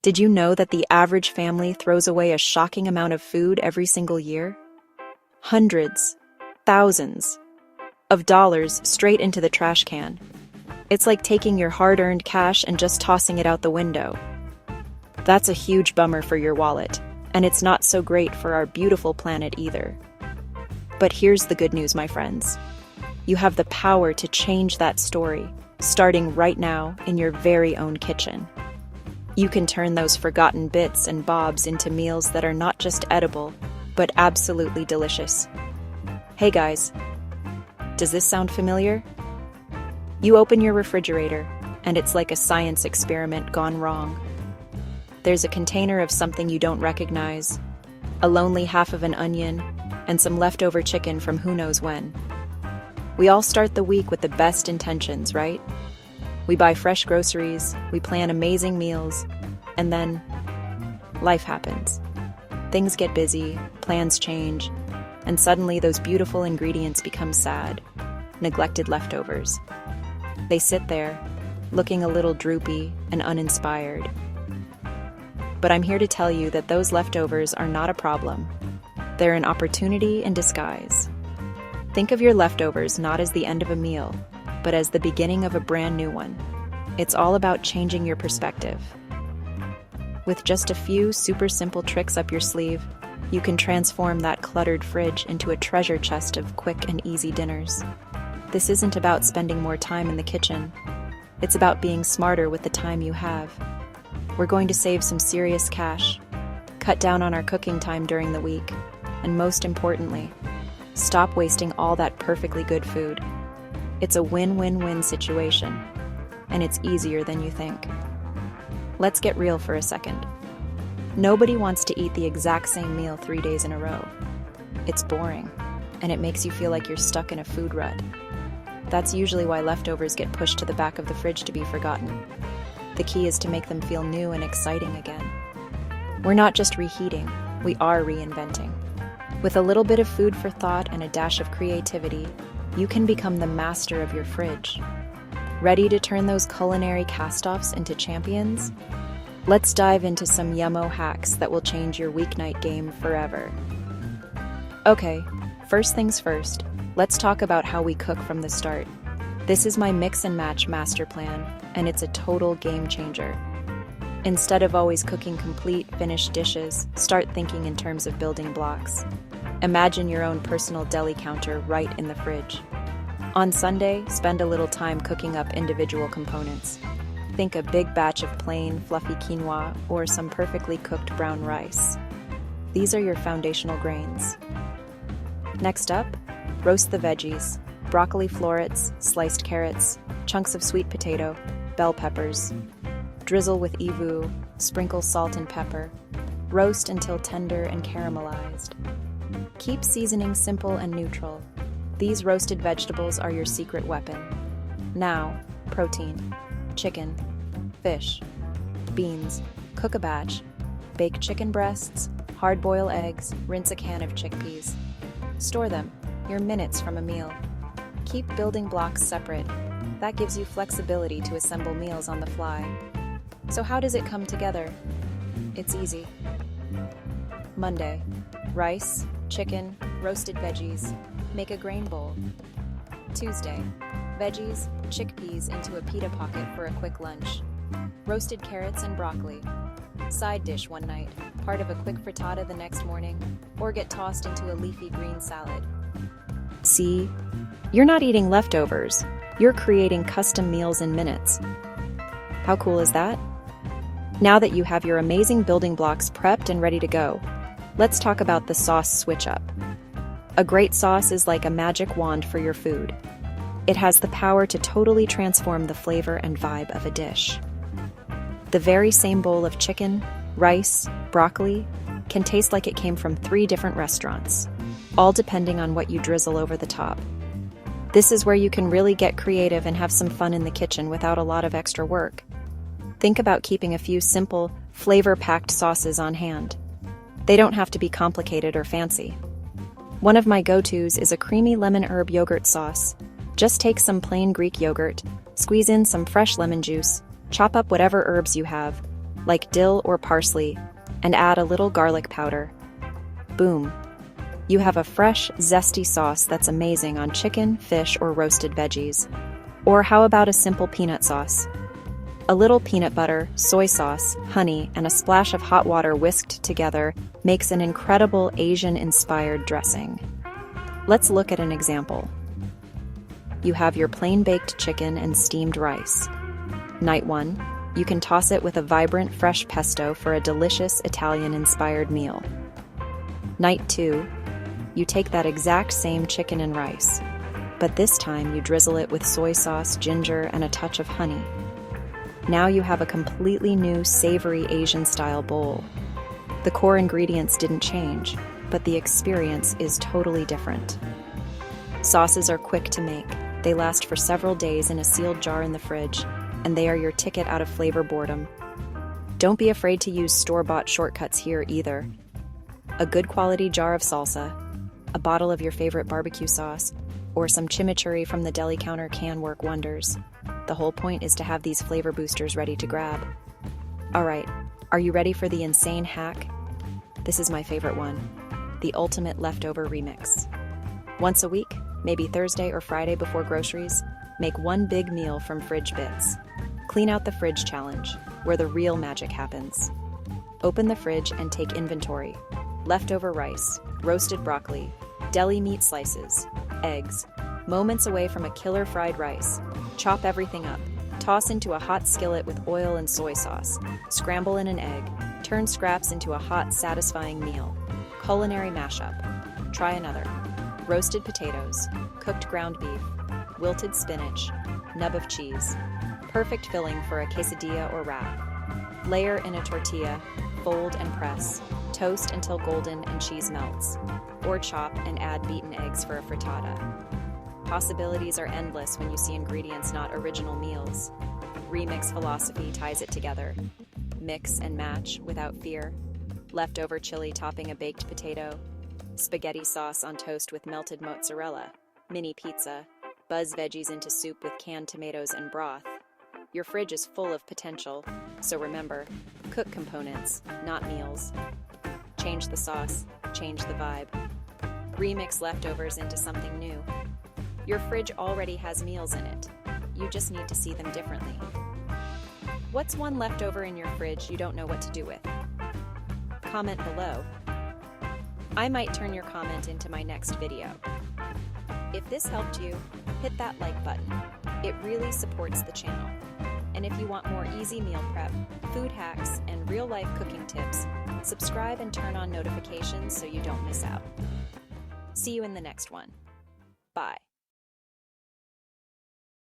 Did you know that the average family throws away a shocking amount of food every single year? Hundreds, thousands of dollars straight into the trash can. It's like taking your hard-earned cash and just tossing it out the window. That's a huge bummer for your wallet, and it's not so great for our beautiful planet either. But here's the good news, my friends. You have the power to change that story, starting right now in your very own kitchen. You can turn those forgotten bits and bobs into meals that are not just edible, but absolutely delicious. Hey guys, does this sound familiar? You open your refrigerator, and it's like a science experiment gone wrong. There's a container of something you don't recognize, a lonely half of an onion, and some leftover chicken from who knows when. We all start the week with the best intentions, right? We buy fresh groceries, we plan amazing meals, and then life happens. Things get busy, plans change, and suddenly those beautiful ingredients become sad, neglected leftovers. They sit there, looking a little droopy and uninspired. But I'm here to tell you that those leftovers are not a problem. They're an opportunity in disguise. Think of your leftovers not as the end of a meal, but as the beginning of a brand new one. It's all about changing your perspective. With just a few super simple tricks up your sleeve, you can transform that cluttered fridge into a treasure chest of quick and easy dinners. This isn't about spending more time in the kitchen. It's about being smarter with the time you have. We're going to save some serious cash, cut down on our cooking time during the week, and most importantly, stop wasting all that perfectly good food. It's a win-win-win situation, and it's easier than you think. Let's get real for a second. Nobody wants to eat the exact same meal 3 days in a row. It's boring, and it makes you feel like you're stuck in a food rut. That's usually why leftovers get pushed to the back of the fridge to be forgotten. The key is to make them feel new and exciting again. We're not just reheating, we are reinventing. With a little bit of food for thought and a dash of creativity, you can become the master of your fridge. Ready to turn those culinary cast-offs into champions? Let's dive into some yummo hacks that will change your weeknight game forever. Okay, first things first, let's talk about how we cook from the start. This is my mix and match master plan, and it's a total game changer. Instead of always cooking complete, finished dishes, start thinking in terms of building blocks. Imagine your own personal deli counter right in the fridge. On Sunday, spend a little time cooking up individual components. Think a big batch of plain, fluffy quinoa or some perfectly cooked brown rice. These are your foundational grains. Next up, roast the veggies. Broccoli florets, sliced carrots, chunks of sweet potato, bell peppers. Drizzle with evu, sprinkle salt and pepper. Roast until tender and caramelized. Keep seasoning simple and neutral. These roasted vegetables are your secret weapon. Now, protein. Chicken, fish, beans. Cook a batch. Bake chicken breasts, hard-boil eggs, rinse a can of chickpeas. Store them, you're minutes from a meal. Keep building blocks separate. That gives you flexibility to assemble meals on the fly. So how does it come together? It's easy. Monday, rice, chicken, roasted veggies. Make a grain bowl. Tuesday, veggies, chickpeas into a pita pocket for a quick lunch. Roasted carrots and broccoli. Side dish one night, part of a quick frittata the next morning, or get tossed into a leafy green salad. See? You're not eating leftovers. You're creating custom meals in minutes. How cool is that? Now that you have your amazing building blocks prepped and ready to go, let's talk about the sauce switch-up. A great sauce is like a magic wand for your food. It has the power to totally transform the flavor and vibe of a dish. The very same bowl of chicken, rice, broccoli can taste like it came from 3 different restaurants, all depending on what you drizzle over the top. This is where you can really get creative and have some fun in the kitchen without a lot of extra work. Think about keeping a few simple, flavor-packed sauces on hand. They don't have to be complicated or fancy. One of my go-tos is a creamy lemon herb yogurt sauce. Just take some plain Greek yogurt, squeeze in some fresh lemon juice, chop up whatever herbs you have, like dill or parsley, and add a little garlic powder. Boom. You have a fresh, zesty sauce that's amazing on chicken, fish, or roasted veggies. Or how about a simple peanut sauce? A little peanut butter, soy sauce, honey, and a splash of hot water whisked together makes an incredible Asian-inspired dressing. Let's look at an example. You have your plain-baked chicken and steamed rice. Night 1, you can toss it with a vibrant, fresh pesto for a delicious Italian-inspired meal. Night 2, you take that exact same chicken and rice, but this time you drizzle it with soy sauce, ginger, and a touch of honey. Now you have a completely new, savory Asian-style bowl. The core ingredients didn't change, but the experience is totally different. Sauces are quick to make. They last for several days in a sealed jar in the fridge, and they are your ticket out of flavor boredom. Don't be afraid to use store-bought shortcuts here either. A good quality jar of salsa, a bottle of your favorite barbecue sauce, or some chimichurri from the deli counter can work wonders. The whole point is to have these flavor boosters ready to grab. All right, are you ready for the insane hack? This is my favorite one, the ultimate leftover remix. Once a week, maybe Thursday or Friday before groceries, make one big meal from fridge bits. Clean out the fridge challenge, where the real magic happens. Open the fridge and take inventory. Leftover rice, roasted broccoli, deli meat slices, eggs, moments away from a killer fried rice. Chop everything up. Toss into a hot skillet with oil and soy sauce. Scramble in an egg. Turn scraps into a hot, satisfying meal. Culinary mashup. Try another. Roasted potatoes, cooked ground beef, wilted spinach, nub of cheese. Perfect filling for a quesadilla or wrap. Layer in a tortilla, fold and press. Toast until golden and cheese melts. Or chop and add beaten eggs for a frittata. Possibilities are endless when you see ingredients not original meals. Remix philosophy ties it together. Mix and match without fear. Leftover chili topping a baked potato. Spaghetti sauce on toast with melted mozzarella. Mini pizza. Buzz veggies into soup with canned tomatoes and broth. Your fridge is full of potential, so remember, cook components, not meals. Change the sauce, change the vibe. Remix leftovers into something new. Your fridge already has meals in it. You just need to see them differently. What's one leftover in your fridge you don't know what to do with? Comment below. I might turn your comment into my next video. If this helped you, hit that like button. It really supports the channel. And if you want more easy meal prep, food hacks, and real-life cooking tips, subscribe and turn on notifications so you don't miss out. See you in the next one. Bye.